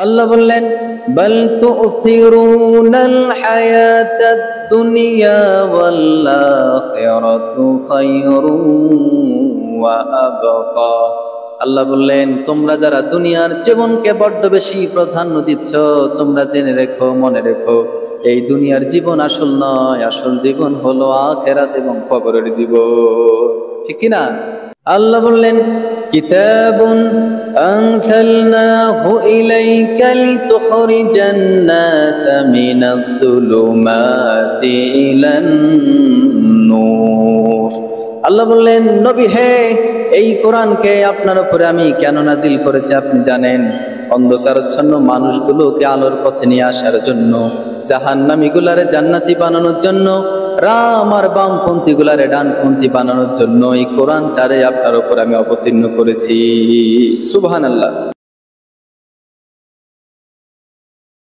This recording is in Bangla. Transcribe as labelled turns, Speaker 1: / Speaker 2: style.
Speaker 1: আল্লাহ বললেন বাল তুসিরুনাল হায়াতাদ দুনিয়া ওয়াল আখিরাতু খায়রুন ওয়া আবকা। আল্লাহ বললেন তোমরা যারা দুনিয়ার জীবনকে বড্ড বেশি প্রাধান্য দিচ্ছ, তোমরা জেনে রেখো, মনে রেখো, এই দুনিয়ার জীবন আসল নয়, আসল জীবন হলো আখিরাত এবং কবরের জীবন। ঠিক কি না? আল্লাহ বললেন কিতাবুন আনজালনাহু ইলাইকা লিতুখরিজান নাসা মিনাজ-জুলুমাতি ইলান নূর। আল্লাহ বললেন নবী হে, এই কোরআনকে আপনার উপরে আমি কেন নাজিল করেছি আপনি জানেন? অন্ধকারাচ্ছন্ন মানুষগুলোকে আলোর পথে নিয়ে আসার জন্য, জাহান্নামী গুলারে জান্নাতি বানানোর জন্য, রাম আর বামপন্থী গুলারে ডানপন্থী বানানোর জন্য এই কোরআনটারে আপনার উপর আমি অবতীর্ণ করেছি। সুবহানাল্লাহ।